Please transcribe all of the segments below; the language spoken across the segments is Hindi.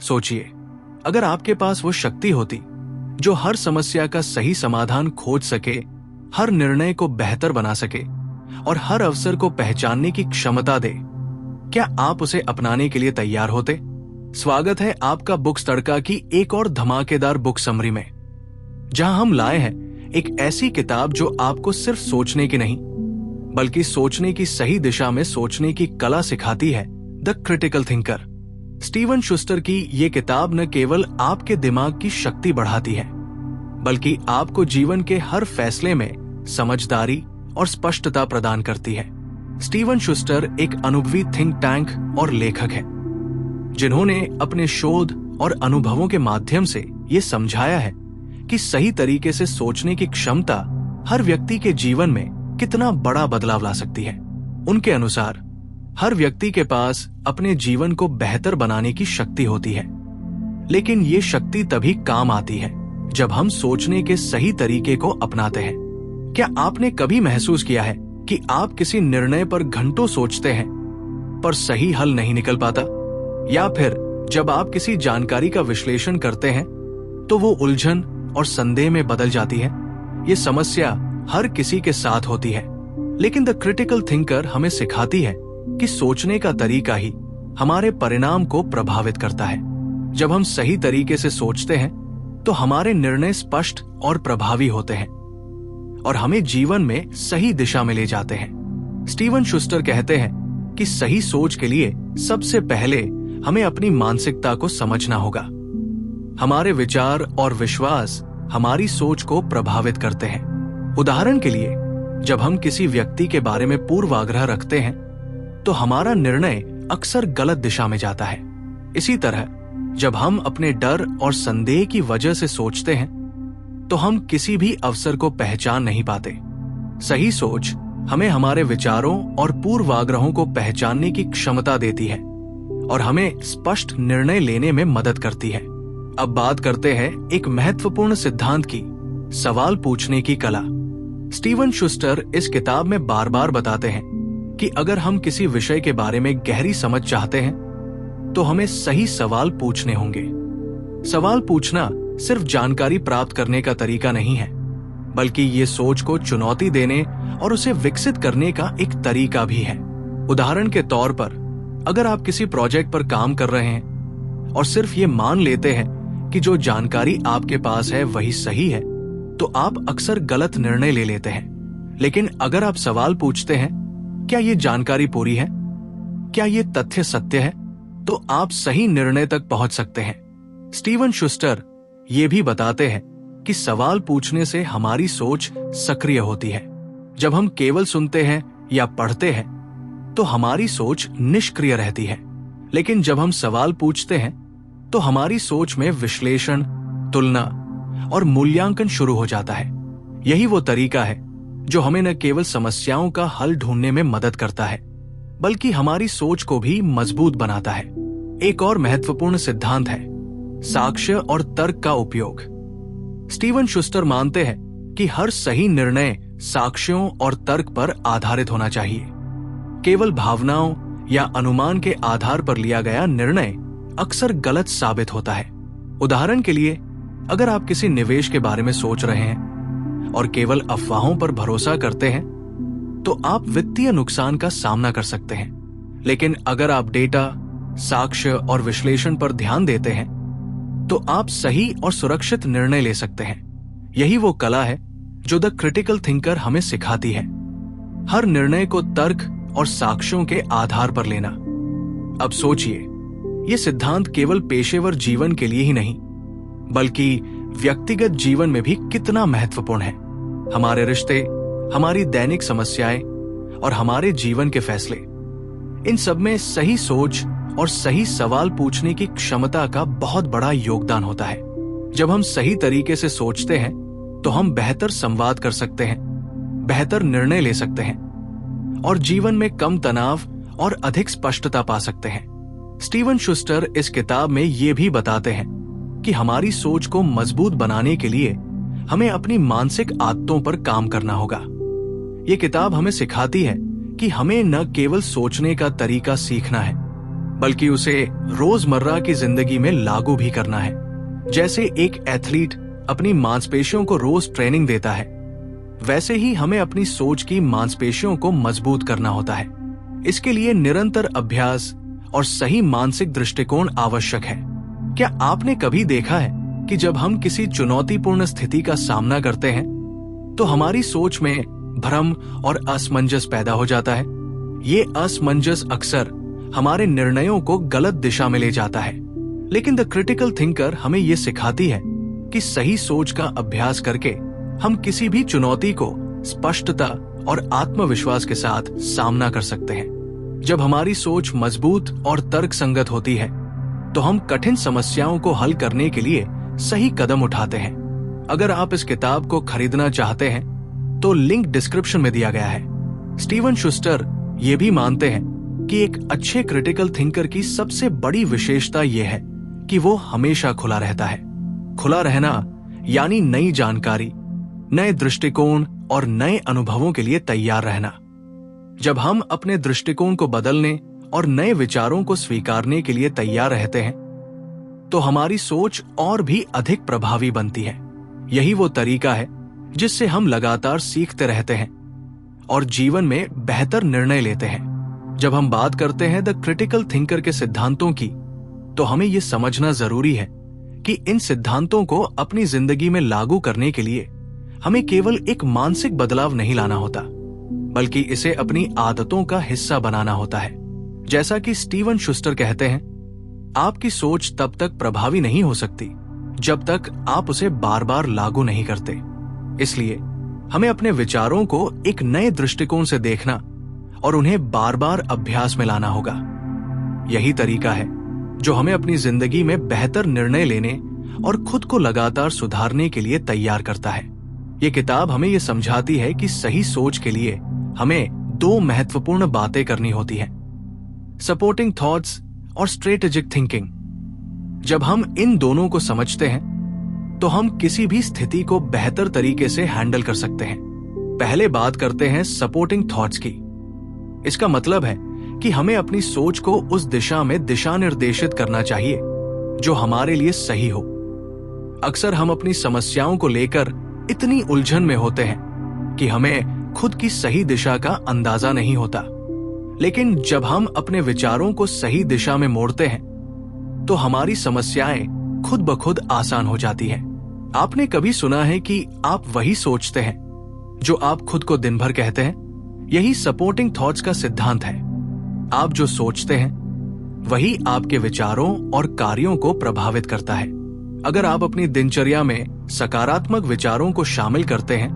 सोचिए, अगर आपके पास वो शक्ति होती जो हर समस्या का सही समाधान खोज सके, हर निर्णय को बेहतर बना सके और हर अवसर को पहचानने की क्षमता दे, क्या आप उसे अपनाने के लिए तैयार होते? स्वागत है आपका बुक्स तड़का की एक और धमाकेदार बुक समरी में, जहां हम लाए हैं एक ऐसी किताब जो आपको सिर्फ सोचने की नहीं, बल्कि सोचने की सही दिशा में सोचने की कला सिखाती है। The critical thinker. Steven Schuster की ये किताब न केवल आपके दिमाग की शक्ति बढ़ाती है, बल्कि आपको जीवन के हर फैसले में समझदारी और स्पष्टता प्रदान करती है। स्टीवन शुस्टर एक अनुभवी थिंक टैंक और लेखक हैं, जिन्होंने अपने शोध और अनुभवों के माध्यम से ये समझाया है कि सही तरीके से सोचने की क्षमता हर व्यक्ति के जीवन में कितना बड़ा बदलाव ला सकती है। उनके अनुसार हर व्यक्ति के पास अपने जीवन को बेहतर बनाने की शक्ति होती है, लेकिन ये शक्ति तभी काम आती है जब हम सोचने के सही तरीके को अपनाते हैं। क्या आपने कभी महसूस किया है कि आप किसी निर्णय पर घंटों सोचते हैं पर सही हल नहीं निकल पाता? या फिर जब आप किसी जानकारी का विश्लेषण करते हैं तो वो उलझन और संदेह में बदल जाती है? ये समस्या हर किसी के साथ होती है, लेकिन द क्रिटिकल थिंकर हमें सिखाती है कि सोचने का तरीका ही हमारे परिणाम को प्रभावित करता है। जब हम सही तरीके से सोचते हैं तो हमारे निर्णय स्पष्ट और प्रभावी होते हैं और हमें जीवन में सही दिशा में ले जाते हैं। स्टीवन शुस्टर कहते हैं कि सही सोच के लिए सबसे पहले हमें अपनी मानसिकता को समझना होगा। हमारे विचार और विश्वास हमारी सोच को प्रभावित करते हैं। उदाहरण के लिए, जब हम किसी व्यक्ति के बारे में पूर्वाग्रह रखते हैं तो हमारा निर्णय अक्सर गलत दिशा में जाता है। इसी तरह जब हम अपने डर और संदेह की वजह से सोचते हैं तो हम किसी भी अवसर को पहचान नहीं पाते। सही सोच हमें हमारे विचारों और पूर्वाग्रहों को पहचानने की क्षमता देती है और हमें स्पष्ट निर्णय लेने में मदद करती है। अब बात करते हैं एक महत्वपूर्ण सिद्धांत की, सवाल पूछने की कला। स्टीवन शुस्टर इस किताब में बार बार बताते हैं कि अगर हम किसी विषय के बारे में गहरी समझ चाहते हैं तो हमें सही सवाल पूछने होंगे। सवाल पूछना सिर्फ जानकारी प्राप्त करने का तरीका नहीं है, बल्कि ये सोच को चुनौती देने और उसे विकसित करने का एक तरीका भी है। उदाहरण के तौर पर, अगर आप किसी प्रोजेक्ट पर काम कर रहे हैं और सिर्फ ये मान लेते हैं कि जो जानकारी आपके पास है वही सही है, तो आप अक्सर गलत निर्णय ले लेते हैं। लेकिन अगर आप सवाल पूछते हैं, क्या ये जानकारी पूरी है? क्या ये तथ्य सत्य है? तो आप सही निर्णय तक पहुंच सकते हैं। स्टीवन शुस्टर ये भी बताते हैं कि सवाल पूछने से हमारी सोच सक्रिय होती है। जब हम केवल सुनते हैं या पढ़ते हैं तो हमारी सोच निष्क्रिय रहती है, लेकिन जब हम सवाल पूछते हैं तो हमारी सोच में विश्लेषण, तुलना और मूल्यांकन शुरू हो जाता है। यही वो तरीका है जो हमें न केवल समस्याओं का हल ढूंढने में मदद करता है, बल्कि हमारी सोच को भी मजबूत बनाता है। एक और महत्वपूर्ण सिद्धांत है साक्ष्य और तर्क का उपयोग। स्टीवन शुस्टर मानते हैं कि हर सही निर्णय साक्ष्यों और तर्क पर आधारित होना चाहिए। केवल भावनाओं या अनुमान के आधार पर लिया गया निर्णय अक्सर गलत साबित होता है। उदाहरण के लिए, अगर आप किसी निवेश के बारे में सोच रहे हैं और केवल अफवाहों पर भरोसा करते हैं तो आप वित्तीय नुकसान का सामना कर सकते हैं। लेकिन अगर आप डेटा, साक्ष्य और विश्लेषण पर ध्यान देते हैं तो आप सही और सुरक्षित निर्णय ले सकते हैं। यही वो कला है जो द क्रिटिकल थिंकर हमें सिखाती है, हर निर्णय को तर्क और साक्ष्यों के आधार पर लेना। अब सोचिए, ये सिद्धांत केवल पेशेवर जीवन के लिए ही नहीं, बल्कि व्यक्तिगत जीवन में भी कितना महत्वपूर्ण है। हमारे रिश्ते, हमारी दैनिक समस्याएं और हमारे जीवन के फैसले, इन सब में सही सोच और सही सवाल पूछने की क्षमता का बहुत बड़ा योगदान होता है। जब हम सही तरीके से सोचते हैं तो हम बेहतर संवाद कर सकते हैं, बेहतर निर्णय ले सकते हैं और जीवन में कम तनाव और अधिक स्पष्टता पा सकते हैं। स्टीवन शुस्टर इस किताब में ये भी बताते हैं कि हमारी सोच को मजबूत बनाने के लिए हमें अपनी मानसिक आदतों पर काम करना होगा। ये किताब हमें सिखाती है कि हमें न केवल सोचने का तरीका सीखना है, बल्कि उसे रोजमर्रा की जिंदगी में लागू भी करना है। जैसे एक एथलीट अपनी मांसपेशियों को रोज ट्रेनिंग देता है, वैसे ही हमें अपनी सोच की मांसपेशियों को मजबूत करना होता है। इसके लिए निरंतर अभ्यास और सही मानसिक दृष्टिकोण आवश्यक है। क्या आपने कभी देखा है कि जब हम किसी चुनौतीपूर्ण स्थिति का सामना करते हैं तो हमारी सोच में भ्रम और असमंजस पैदा हो जाता है? ये असमंजस अक्सर हमारे निर्णयों को गलत दिशा में ले जाता है। लेकिन द क्रिटिकल थिंकर हमें ये सिखाती है कि सही सोच का अभ्यास करके हम किसी भी चुनौती को स्पष्टता और आत्मविश्वास के साथ सामना कर सकते हैं। जब हमारी सोच मजबूत और तर्कसंगत होती है तो हम कठिन समस्याओं को हल करने के लिए सही कदम उठाते हैं। अगर आप इस किताब को खरीदना चाहते हैं तो लिंक डिस्क्रिप्शन में दिया गया है। स्टीवन शुस्टर ये भी मानते हैं कि एक अच्छे क्रिटिकल थिंकर की सबसे बड़ी विशेषता यह है कि वो हमेशा खुला रहता है। खुला रहना यानी नई जानकारी, नए दृष्टिकोण और नए अनुभवों के लिए तैयार रहना। जब हम अपने दृष्टिकोण को बदलने और नए विचारों को स्वीकारने के लिए तैयार रहते हैं तो हमारी सोच और भी अधिक प्रभावी बनती है। यही वो तरीका है जिससे हम लगातार सीखते रहते हैं और जीवन में बेहतर निर्णय लेते हैं। जब हम बात करते हैं द क्रिटिकल थिंकर के सिद्धांतों की, तो हमें यह समझना जरूरी है कि इन सिद्धांतों को अपनी जिंदगी में लागू करने के लिए हमें केवल एक मानसिक बदलाव नहीं लाना होता, बल्कि इसे अपनी आदतों का हिस्सा बनाना होता है। जैसा कि स्टीवन शुस्टर कहते हैं, आपकी सोच तब तक प्रभावी नहीं हो सकती जब तक आप उसे बार बार लागू नहीं करते। इसलिए हमें अपने विचारों को एक नए दृष्टिकोण से देखना और उन्हें बार बार अभ्यास में लाना होगा। यही तरीका है जो हमें अपनी जिंदगी में बेहतर निर्णय लेने और खुद को लगातार सुधारने के लिए तैयार करता है। ये किताब हमें यह समझाती है कि सही सोच के लिए हमें दो महत्वपूर्ण बातें करनी होती हैं, सपोर्टिंग थॉट्स और स्ट्रेटेजिक थिंकिंग। जब हम इन दोनों को समझते हैं तो हम किसी भी स्थिति को बेहतर तरीके से हैंडल कर सकते हैं। पहले बात करते हैं सपोर्टिंग थॉट्स की। इसका मतलब है कि हमें अपनी सोच को उस दिशा में दिशा निर्देशित करना चाहिए जो हमारे लिए सही हो। अक्सर हम अपनी समस्याओं को लेकर इतनी उलझन में होते हैं कि हमें खुद की सही दिशा का अंदाजा नहीं होता। लेकिन जब हम अपने विचारों को सही दिशा में मोड़ते हैं तो हमारी समस्याएं खुद ब खुद आसान हो जाती हैं। आपने कभी सुना है कि आप वही सोचते हैं जो आप खुद को दिन भर कहते हैं? यही सपोर्टिंग थॉट्स का सिद्धांत है। आप जो सोचते हैं वही आपके विचारों और कार्यों को प्रभावित करता है। अगर आप अपनी दिनचर्या में सकारात्मक विचारों को शामिल करते हैं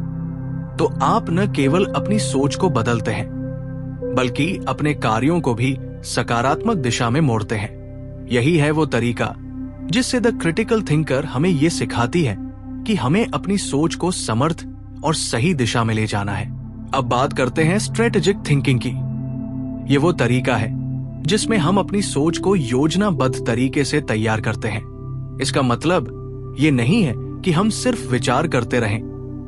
तो आप न केवल अपनी सोच को बदलते हैं बल्कि अपने कार्यों को भी सकारात्मक दिशा में मोड़ते हैं। यही है वो तरीका जिससे द क्रिटिकल थिंकर हमें ये सिखाती है कि हमें अपनी सोच को समर्थ और सही दिशा में ले जाना है। अब बात करते हैं स्ट्रेटेजिक थिंकिंग की। ये वो तरीका है जिसमें हम अपनी सोच को योजनाबद्ध तरीके से तैयार करते हैं। इसका मतलब ये नहीं है कि हम सिर्फ विचार करते रहें,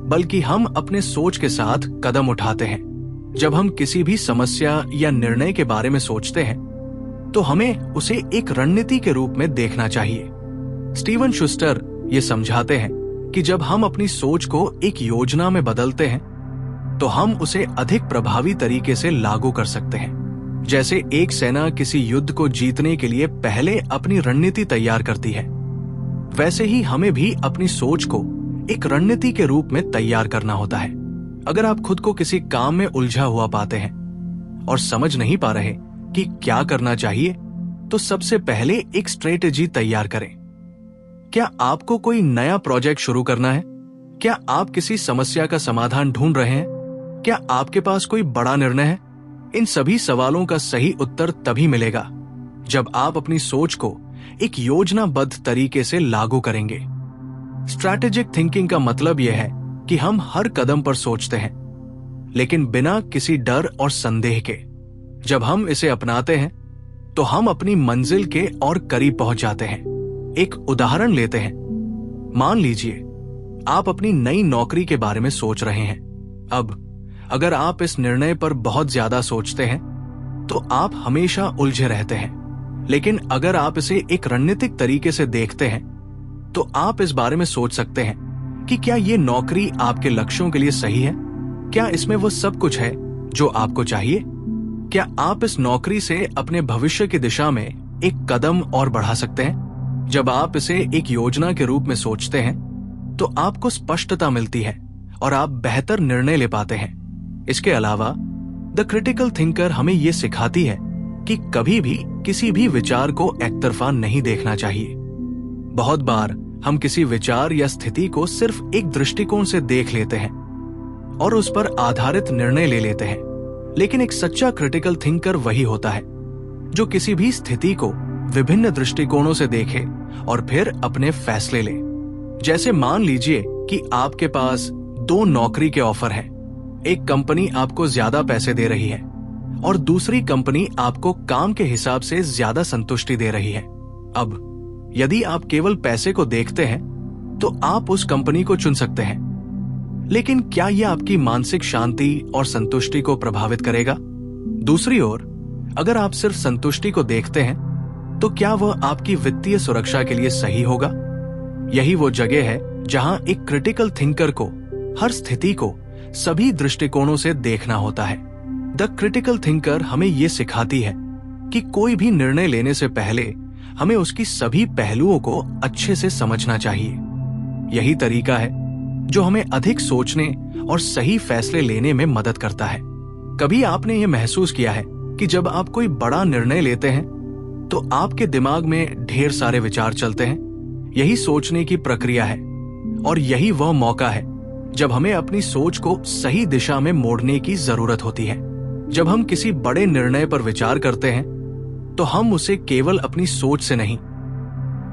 बल्कि हम अपने सोच के साथ कदम उठाते हैं। जब हम किसी भी समस्या या निर्णय के बारे में सोचते हैं तो हमें उसे एक रणनीति के रूप में देखना चाहिए। स्टीवन शुस्टर ये समझाते हैं कि जब हम अपनी सोच को एक योजना में बदलते हैं तो हम उसे अधिक प्रभावी तरीके से लागू कर सकते हैं। जैसे एक सेना किसी युद्ध को जीतने के लिए पहले अपनी रणनीति तैयार करती है, वैसे ही हमें भी अपनी सोच को एक रणनीति के रूप में तैयार करना होता है। अगर आप खुद को किसी काम में उलझा हुआ पाते हैं और समझ नहीं पा रहे कि क्या करना चाहिए, तो सबसे पहले एक स्ट्रेटेजी तैयार करें। क्या आपको कोई नया प्रोजेक्ट शुरू करना है? क्या आप किसी समस्या का समाधान ढूंढ रहे हैं? क्या आपके पास कोई बड़ा निर्णय है? इन सभी सवालों का सही उत्तर तभी मिलेगा जब आप अपनी सोच को एक योजनाबद्ध तरीके से लागू करेंगे। स्ट्रैटेजिक थिंकिंग का मतलब यह है कि हम हर कदम पर सोचते हैं, लेकिन बिना किसी डर और संदेह के। जब हम इसे अपनाते हैं तो हम अपनी मंजिल के और करीब पहुंच जाते हैं। एक उदाहरण लेते हैं। मान लीजिए आप अपनी नई नौकरी के बारे में सोच रहे हैं। अब अगर आप इस निर्णय पर बहुत ज्यादा सोचते हैं तो आप हमेशा उलझे रहते हैं। लेकिन अगर आप इसे एक रणनीतिक तरीके से देखते हैं तो आप इस बारे में सोच सकते हैं कि क्या ये नौकरी आपके लक्ष्यों के लिए सही है? क्या इसमें वो सब कुछ है जो आपको चाहिए? क्या आप इस नौकरी से अपने भविष्य की दिशा में एक कदम और बढ़ा सकते हैं? जब आप इसे एक योजना के रूप में सोचते हैं तो आपको स्पष्टता मिलती है और आप बेहतर निर्णय ले पाते हैं। इसके अलावा द क्रिटिकल थिंकर हमें यह सिखाती है कि कभी भी किसी भी विचार को एकतरफा नहीं देखना चाहिए। बहुत बार हम किसी विचार या स्थिति को सिर्फ एक दृष्टिकोण से देख लेते हैं और उस पर आधारित निर्णय ले लेते हैं, लेकिन एक सच्चा क्रिटिकल थिंकर वही होता है जो किसी भी स्थिति को विभिन्न दृष्टिकोणों से देखे और फिर अपने फैसले ले। जैसे मान लीजिए कि आपके पास 2 नौकरी के ऑफर हैं। एक कंपनी आपको ज्यादा पैसे दे रही है और दूसरी कंपनी आपको काम के हिसाब से ज्यादा संतुष्टि दे रही है। अब यदि आप केवल पैसे को देखते हैं तो आप उस कंपनी को चुन सकते हैं, लेकिन क्या यह आपकी मानसिक शांति और संतुष्टि को प्रभावित करेगा? दूसरी ओर, अगर आप सिर्फ संतुष्टि को देखते हैं तो क्या वह आपकी वित्तीय सुरक्षा के लिए सही होगा? यही वो जगह है जहां एक क्रिटिकल थिंकर को हर स्थिति को सभी दृष्टिकोणों से देखना होता है। द क्रिटिकल थिंकर हमें यह सिखाती है कि कोई भी निर्णय लेने से पहले हमें उसकी सभी पहलुओं को अच्छे से समझना चाहिए। यही तरीका है जो हमें अधिक सोचने और सही फैसले लेने में मदद करता है। कभी आपने यह महसूस किया है कि जब आप कोई बड़ा निर्णय लेते हैं तो आपके दिमाग में ढेर सारे विचार चलते हैं? यही सोचने की प्रक्रिया है और यही वह मौका है जब हमें अपनी सोच को सही दिशा में मोड़ने की जरूरत होती है। जब हम किसी बड़े निर्णय पर विचार करते हैं तो हम उसे केवल अपनी सोच से नहीं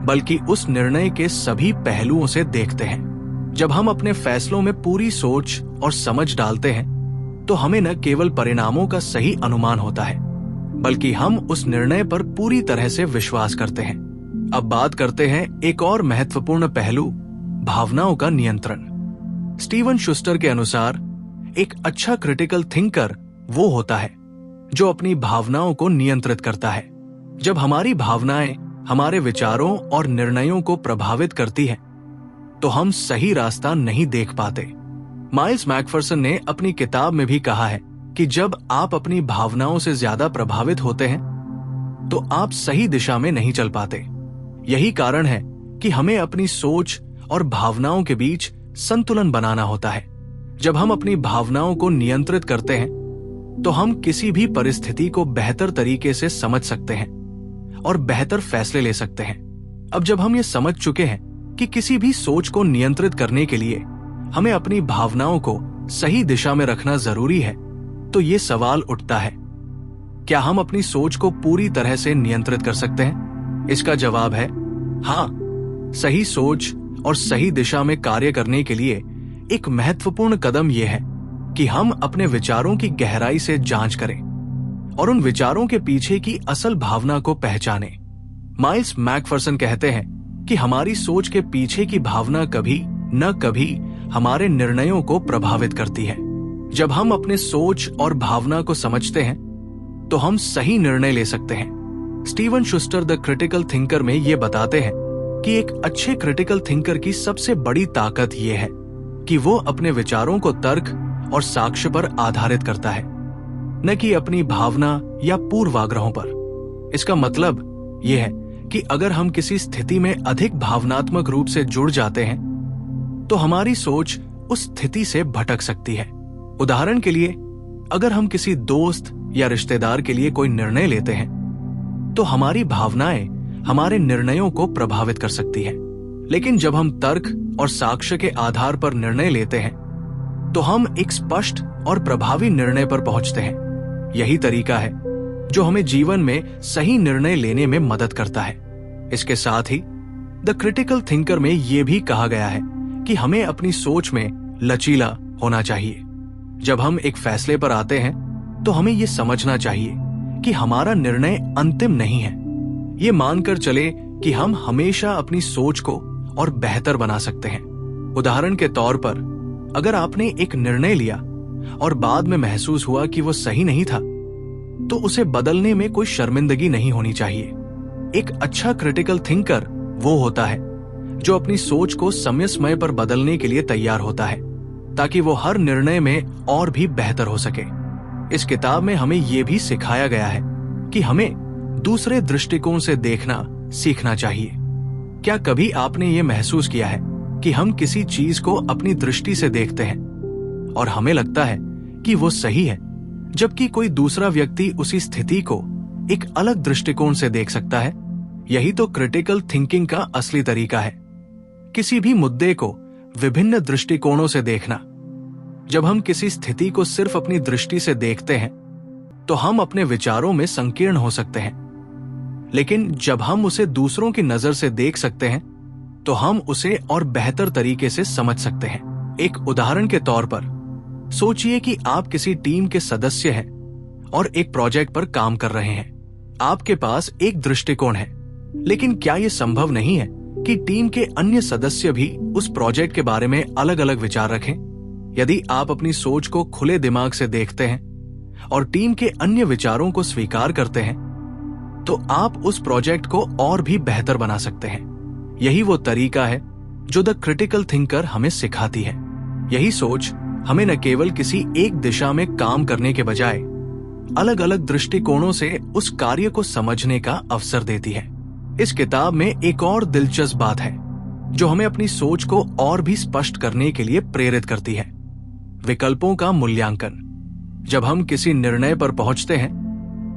बल्कि उस निर्णय के सभी पहलुओं से देखते हैं। जब हम अपने फैसलों में पूरी सोच और समझ डालते हैं तो हमें न केवल परिणामों का सही अनुमान होता है बल्कि हम उस निर्णय पर पूरी तरह से विश्वास करते हैं। अब बात करते हैं एक और महत्वपूर्ण पहलू, भावनाओं का नियंत्रण। स्टीवन शुस्टर के अनुसार एक अच्छा क्रिटिकल थिंकर वो होता है जो अपनी भावनाओं को नियंत्रित करता है। जब हमारी भावनाएं हमारे विचारों और निर्णयों को प्रभावित करती हैं, तो हम सही रास्ता नहीं देख पाते। माइल्स मैकफर्सन ने अपनी किताब में भी कहा है कि जब आप अपनी भावनाओं से ज्यादा प्रभावित होते हैं तो आप सही दिशा में नहीं चल पाते। यही कारण है कि हमें अपनी सोच और भावनाओं के बीच संतुलन बनाना होता है। जब हम अपनी भावनाओं को नियंत्रित करते हैं तो हम किसी भी परिस्थिति को बेहतर तरीके से समझ सकते हैं और बेहतर फैसले ले सकते हैं। अब जब हम ये समझ चुके हैं कि किसी भी सोच को नियंत्रित करने के लिए हमें अपनी भावनाओं को सही दिशा में रखना जरूरी है, तो ये सवाल उठता है, क्या हम अपनी सोच को पूरी तरह से नियंत्रित कर सकते हैं? इसका जवाब है हाँ। सही सोच और सही दिशा में कार्य करने के लिए एक महत्वपूर्ण कदम यह है कि हम अपने विचारों की गहराई से जांच करें और उन विचारों के पीछे की असल भावना को पहचानें। माइल्स मैकफर्सन कहते हैं कि हमारी सोच के पीछे की भावना कभी न कभी हमारे निर्णयों को प्रभावित करती है। जब हम अपने सोच और भावना को समझते हैं तो हम सही निर्णय ले सकते हैं। Steven Schuster the critical thinker में ये बताते हैं कि एक अच्छे क्रिटिकल थिंकर की सबसे बड़ी ताकत यह है कि वो अपने विचारों को तर्क और साक्ष्य पर आधारित करता है, न कि अपनी भावना या पूर्वाग्रहों पर। इसका मतलब यह है कि अगर हम किसी स्थिति में अधिक भावनात्मक रूप से जुड़ जाते हैं तो हमारी सोच उस स्थिति से भटक सकती है। उदाहरण के लिए, अगर हम किसी दोस्त या रिश्तेदार के लिए कोई निर्णय लेते हैं तो हमारी भावनाएं हमारे निर्णयों को प्रभावित कर सकती है, लेकिन जब हम तर्क और साक्ष्य के आधार पर निर्णय लेते हैं तो हम एक स्पष्ट और प्रभावी निर्णय पर पहुंचते हैं। यही तरीका है जो हमें जीवन में सही निर्णय लेने में मदद करता है। इसके साथ ही द क्रिटिकल थिंकर में यह भी कहा गया है कि हमें अपनी सोच में लचीला होना चाहिए। जब हम एक फैसले पर आते हैं तो हमें यह समझना चाहिए कि हमारा निर्णय अंतिम नहीं है। ये मानकर चले कि हम हमेशा अपनी सोच को और बेहतर बना सकते हैं। उदाहरण के तौर पर, अगर आपने एक निर्णय लिया और बाद में महसूस हुआ कि वो सही नहीं था, तो उसे बदलने में कोई शर्मिंदगी नहीं होनी चाहिए। एक अच्छा क्रिटिकल थिंकर वो होता है जो अपनी सोच को समय समय पर बदलने के लिए तैयार होता है ताकि वो हर निर्णय में और भी बेहतर हो सके। इस किताब में हमें ये भी सिखाया गया है कि हमें दूसरे दृष्टिकोण से देखना सीखना चाहिए। क्या कभी आपने ये महसूस किया है कि हम किसी चीज को अपनी दृष्टि से देखते हैं और हमें लगता है कि वो सही है, जबकि कोई दूसरा व्यक्ति उसी स्थिति को एक अलग दृष्टिकोण से देख सकता है? यही तो क्रिटिकल थिंकिंग का असली तरीका है, किसी भी मुद्दे को विभिन्न दृष्टिकोणों से देखना। जब हम किसी स्थिति को सिर्फ अपनी दृष्टि से देखते हैं तो हम अपने विचारों में संकीर्ण हो सकते हैं, लेकिन जब हम उसे दूसरों की नजर से देख सकते हैं तो हम उसे और बेहतर तरीके से समझ सकते हैं। एक उदाहरण के तौर पर सोचिए कि आप किसी टीम के सदस्य हैं और एक प्रोजेक्ट पर काम कर रहे हैं। आपके पास एक दृष्टिकोण है, लेकिन क्या यह संभव नहीं है कि टीम के अन्य सदस्य भी उस प्रोजेक्ट के बारे में अलग अलग विचार रखें? यदि आप अपनी सोच को खुले दिमाग से देखते हैं और टीम के अन्य विचारों को स्वीकार करते हैं तो आप उस प्रोजेक्ट को और भी बेहतर बना सकते हैं। यही वो तरीका है जो द क्रिटिकल थिंकर हमें सिखाती है। यही सोच हमें न केवल किसी एक दिशा में काम करने के बजाय अलग अलग दृष्टिकोणों से उस कार्य को समझने का अवसर देती है। इस किताब में एक और दिलचस्प बात है जो हमें अपनी सोच को और भी स्पष्ट करने के लिए प्रेरित करती है: विकल्पों का मूल्यांकन। जब हम किसी निर्णय पर पहुंचते हैं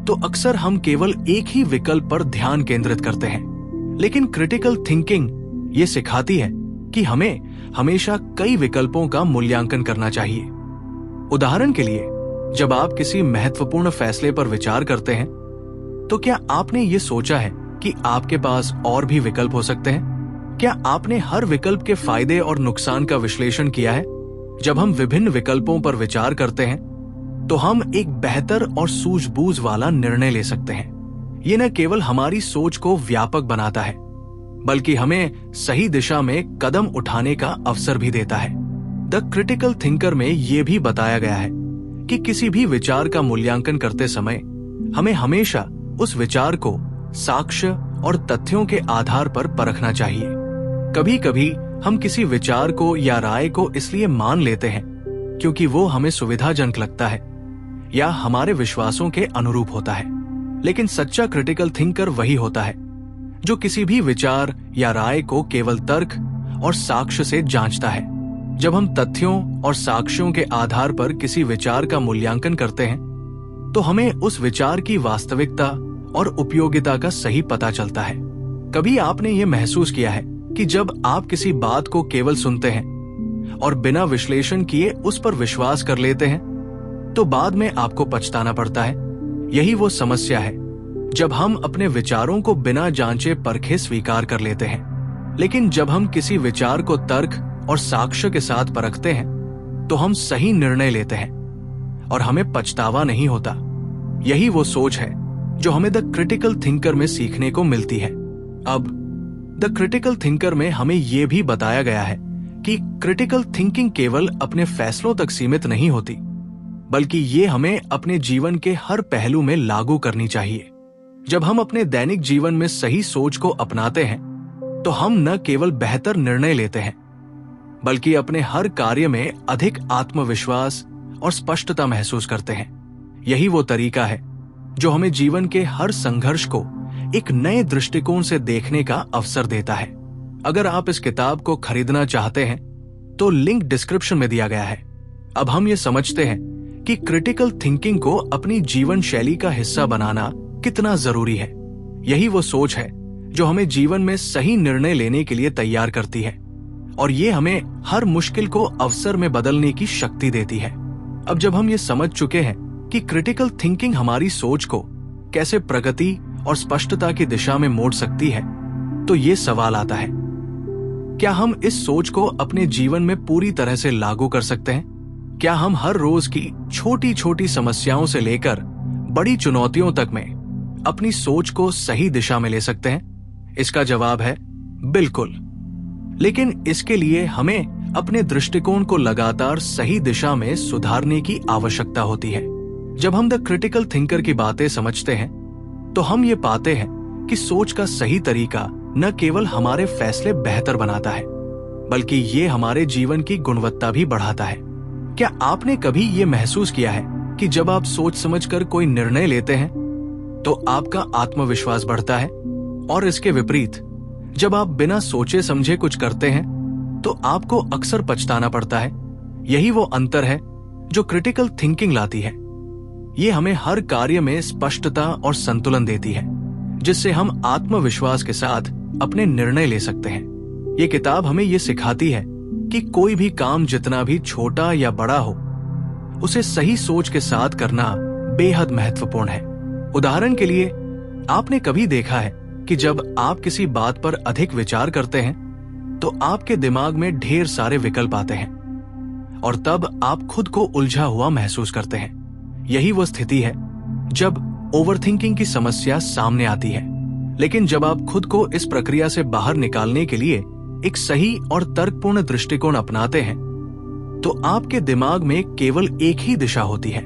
तो अक्सर हम केवल एक ही विकल्प पर ध्यान केंद्रित करते हैं, लेकिन क्रिटिकल थिंकिंग ये सिखाती है कि हमें हमेशा कई विकल्पों का मूल्यांकन करना चाहिए। उदाहरण के लिए, जब आप किसी महत्वपूर्ण फैसले पर विचार करते हैं तो क्या आपने ये सोचा है कि आपके पास और भी विकल्प हो सकते हैं? क्या आपने हर विकल्प के फायदे और नुकसान का विश्लेषण किया है? जब हम विभिन्न विकल्पों पर विचार करते हैं तो हम एक बेहतर और सूझबूझ वाला निर्णय ले सकते हैं। ये न केवल हमारी सोच को व्यापक बनाता है, बल्कि हमें सही दिशा में कदम उठाने का अवसर भी देता है। द क्रिटिकल थिंकर में यह भी बताया गया है कि किसी भी विचार का मूल्यांकन करते समय हमें हमेशा उस विचार को साक्ष्य और तथ्यों के आधार पर परखना चाहिए। कभी कभी हम किसी विचार को या राय को इसलिए मान लेते हैं क्योंकि वो हमें सुविधाजनक लगता है या हमारे विश्वासों के अनुरूप होता है, लेकिन सच्चा क्रिटिकल थिंकर वही होता है जो किसी भी विचार या राय को केवल तर्क और साक्ष्य से जांचता है। जब हम तथ्यों और साक्ष्यों के आधार पर किसी विचार का मूल्यांकन करते हैं तो हमें उस विचार की वास्तविकता और उपयोगिता का सही पता चलता है। कभी आपने ये महसूस किया है कि जब आप किसी बात को केवल सुनते हैं और बिना विश्लेषण किए उस पर विश्वास कर लेते हैं तो बाद में आपको पछताना पड़ता है? यही वो समस्या है जब हम अपने विचारों को बिना जांचे परखे स्वीकार कर लेते हैं। लेकिन जब हम किसी विचार को तर्क और साक्ष्य के साथ परखते हैं तो हम सही निर्णय लेते हैं और हमें पछतावा नहीं होता। यही वो सोच है जो हमें द क्रिटिकल थिंकर में सीखने को मिलती है। अब द क्रिटिकल थिंकर में हमें यह भी बताया गया है कि क्रिटिकल थिंकिंग केवल अपने फैसलों तक सीमित नहीं होती, बल्कि ये हमें अपने जीवन के हर पहलू में लागू करनी चाहिए। जब हम अपने दैनिक जीवन में सही सोच को अपनाते हैं तो हम न केवल बेहतर निर्णय लेते हैं, बल्कि अपने हर कार्य में अधिक आत्मविश्वास और स्पष्टता महसूस करते हैं। यही वो तरीका है जो हमें जीवन के हर संघर्ष को एक नए दृष्टिकोण से देखने का अवसर देता है। अगर आप इस किताब को खरीदना चाहते हैं तो लिंक डिस्क्रिप्शन में दिया गया है। अब हम ये समझते हैं कि क्रिटिकल थिंकिंग को अपनी जीवन शैली का हिस्सा बनाना कितना जरूरी है। यही वो सोच है जो हमें जीवन में सही निर्णय लेने के लिए तैयार करती है और ये हमें हर मुश्किल को अवसर में बदलने की शक्ति देती है। अब जब हम ये समझ चुके हैं कि क्रिटिकल थिंकिंग हमारी सोच को कैसे प्रगति और स्पष्टता की दिशा में मोड़ सकती है, तो ये सवाल आता है, क्या हम इस सोच को अपने जीवन में पूरी तरह से लागू कर सकते हैं? क्या हम हर रोज की छोटी छोटी समस्याओं से लेकर बड़ी चुनौतियों तक में अपनी सोच को सही दिशा में ले सकते हैं? इसका जवाब है बिल्कुल। लेकिन इसके लिए हमें अपने दृष्टिकोण को लगातार सही दिशा में सुधारने की आवश्यकता होती है। जब हम द क्रिटिकल थिंकर की बातें समझते हैं तो हम ये पाते हैं कि सोच का सही तरीका न केवल हमारे फैसले बेहतर बनाता है, बल्कि ये हमारे जीवन की गुणवत्ता भी बढ़ाता है। क्या आपने कभी ये महसूस किया है कि जब आप सोच समझकर कोई निर्णय लेते हैं तो आपका आत्मविश्वास बढ़ता है, और इसके विपरीत जब आप बिना सोचे समझे कुछ करते हैं तो आपको अक्सर पछताना पड़ता है? यही वो अंतर है जो क्रिटिकल थिंकिंग लाती है। ये हमें हर कार्य में स्पष्टता और संतुलन देती है, जिससे हम आत्मविश्वास के साथ अपने निर्णय ले सकते हैं। ये किताब हमें ये सिखाती है कि कोई भी काम जितना भी छोटा या बड़ा हो, उसे सही सोच के साथ करना बेहद महत्वपूर्ण है। उदाहरण के लिए, आपने कभी देखा है कि जब आप किसी बात पर अधिक विचार करते हैं तो आपके दिमाग में ढेर सारे विकल्प आते हैं और तब आप खुद को उलझा हुआ महसूस करते हैं। यही वो स्थिति है जब ओवरथिंकिंग की समस्या सामने आती है। लेकिन जब आप खुद को इस प्रक्रिया से बाहर निकालने के लिए एक सही और तर्कपूर्ण दृष्टिकोण अपनाते हैं तो आपके दिमाग में केवल एक ही दिशा होती है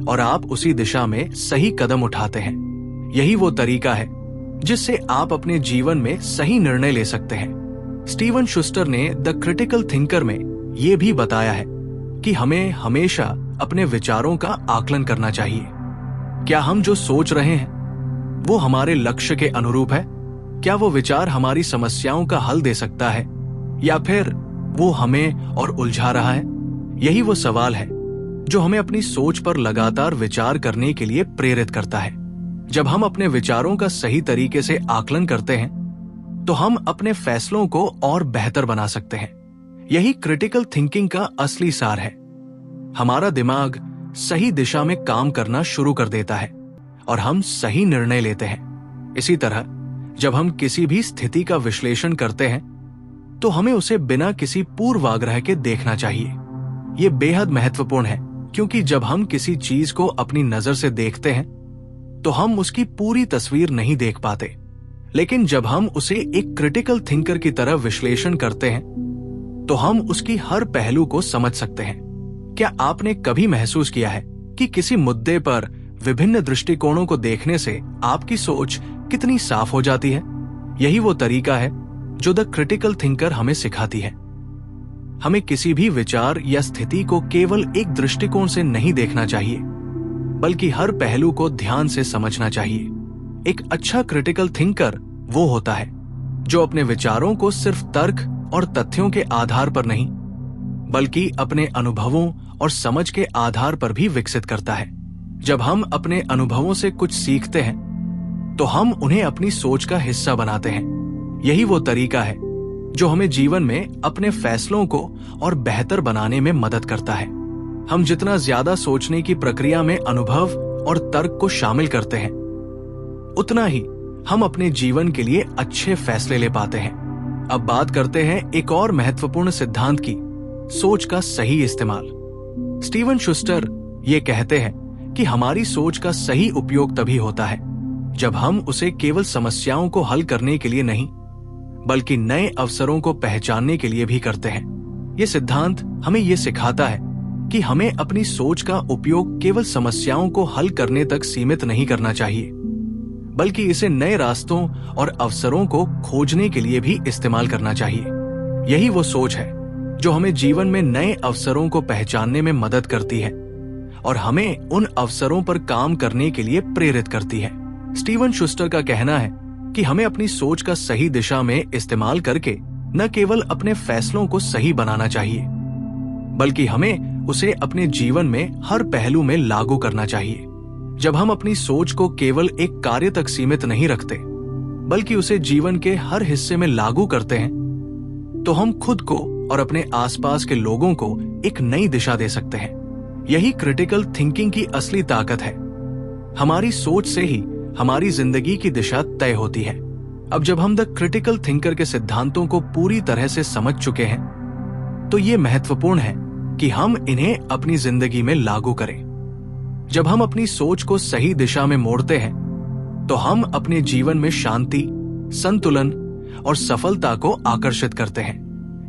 और आप उसी दिशा में सही कदम उठाते हैं। यही वो तरीका है जिससे आप अपने जीवन में सही निर्णय ले सकते हैं। स्टीवन शुस्टर ने द क्रिटिकल थिंकर में ये भी बताया है कि हमें हमेशा अपने विचारों का आकलन करना चाहिए। क्या हम जो सोच रहे हैं वो हमारे लक्ष्य के अनुरूप है? क्या वो विचार हमारी समस्याओं का हल दे सकता है, या फिर वो हमें और उलझा रहा है? यही वो सवाल है जो हमें अपनी सोच पर लगातार विचार करने के लिए प्रेरित करता है। जब हम अपने विचारों का सही तरीके से आकलन करते हैं तो हम अपने फैसलों को और बेहतर बना सकते हैं। यही क्रिटिकल थिंकिंग का असली सार है। हमारा दिमाग सही दिशा में काम करना शुरू कर देता है और हम सही निर्णय लेते हैं। इसी तरह जब हम किसी भी स्थिति का विश्लेषण करते हैं तो हमें उसे बिना किसी पूर्वाग्रह के देखना चाहिए। ये बेहद महत्वपूर्ण है, क्योंकि जब हम किसी चीज को अपनी नजर से देखते हैं तो हम उसकी पूरी तस्वीर नहीं देख पाते, लेकिन जब हम उसे एक क्रिटिकल थिंकर की तरह विश्लेषण करते हैं तो हम उसकी हर पहलू को समझ सकते हैं। क्या आपने कभी महसूस किया है कि किसी मुद्दे पर विभिन्न दृष्टिकोणों को देखने से आपकी सोच कितनी साफ हो जाती है? यही वो तरीका है जो द क्रिटिकल थिंकर हमें सिखाती है। हमें किसी भी विचार या स्थिति को केवल एक दृष्टिकोण से नहीं देखना चाहिए, बल्कि हर पहलू को ध्यान से समझना चाहिए। एक अच्छा क्रिटिकल थिंकर वो होता है जो अपने विचारों को सिर्फ तर्क और तथ्यों के आधार पर नहीं, बल्कि अपने अनुभवों और समझ के आधार पर भी विकसित करता है। जब हम अपने अनुभवों से कुछ सीखते हैं तो हम उन्हें अपनी सोच का हिस्सा बनाते हैं। यही वो तरीका है जो हमें जीवन में अपने फैसलों को और बेहतर बनाने में मदद करता है। हम जितना ज्यादा सोचने की प्रक्रिया में अनुभव और तर्क को शामिल करते हैं, उतना ही हम अपने जीवन के लिए अच्छे फैसले ले पाते हैं। अब बात करते हैं एक और महत्वपूर्ण सिद्धांत की, सोच का सही इस्तेमाल। स्टीवन शुस्टर ये कहते हैं कि हमारी सोच का सही उपयोग तभी होता है जब हम उसे केवल समस्याओं को हल करने के लिए नहीं, बल्कि नए अवसरों को पहचानने के लिए भी करते हैं। ये सिद्धांत हमें ये सिखाता है कि हमें अपनी सोच का उपयोग केवल समस्याओं को हल करने तक सीमित नहीं करना चाहिए, बल्कि इसे नए रास्तों और अवसरों को खोजने के लिए भी इस्तेमाल करना चाहिए। यही वो सोच है जो हमें जीवन में नए अवसरों को पहचानने में मदद करती है और हमें उन अवसरों पर काम करने के लिए प्रेरित करती है। स्टीवन शुस्टर का कहना है कि हमें अपनी सोच का सही दिशा में इस्तेमाल करके न केवल अपने फैसलों को सही बनाना चाहिए, बल्कि हमें उसे अपने जीवन में हर पहलू में लागू करना चाहिए। जब हम अपनी सोच को केवल एक कार्य तक सीमित नहीं रखते, बल्कि उसे जीवन के हर हिस्से में लागू करते हैं, तो हम खुद को और अपने आसपास के लोगों को एक नई दिशा दे सकते हैं। यही क्रिटिकल थिंकिंग की असली ताकत है। हमारी सोच से ही हमारी जिंदगी की दिशा तय होती है। अब जब हम द क्रिटिकल थिंकर के सिद्धांतों को पूरी तरह से समझ चुके हैं, तो ये महत्वपूर्ण है कि हम इन्हें अपनी जिंदगी में लागू करें। जब हम अपनी सोच को सही दिशा में मोड़ते हैं, तो हम अपने जीवन में शांति, संतुलन और सफलता को आकर्षित करते हैं।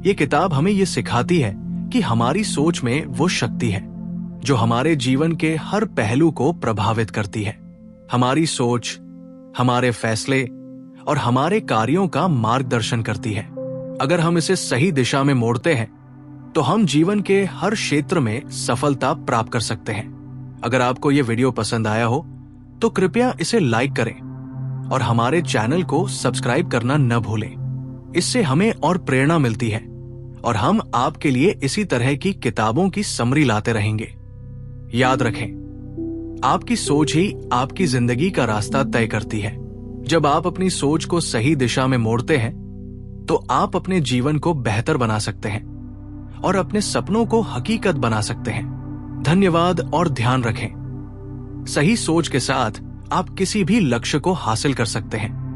ये किताब हमें ये सिखाती है कि हमारी सोच में वो शक्ति है जो हमारे जीवन के हर पहलू को प्रभावित करती है। हमारी सोच, हमारे फैसले और हमारे कार्यों का मार्गदर्शन करती है। अगर हम इसे सही दिशा में मोड़ते हैं तो हम जीवन के हर क्षेत्र में सफलता प्राप्त कर सकते हैं। अगर आपको यह वीडियो पसंद आया हो तो कृपया इसे लाइक करें और हमारे चैनल को सब्सक्राइब करना न भूलें। इससे हमें और प्रेरणा मिलती है और हम आपके लिए इसी तरह की किताबों की समरी लाते रहेंगे। याद रखें, आपकी सोच ही आपकी जिंदगी का रास्ता तय करती है। जब आप अपनी सोच को सही दिशा में मोड़ते हैं तो आप अपने जीवन को बेहतर बना सकते हैं और अपने सपनों को हकीकत बना सकते हैं। धन्यवाद और ध्यान रखें, सही सोच के साथ आप किसी भी लक्ष्य को हासिल कर सकते हैं।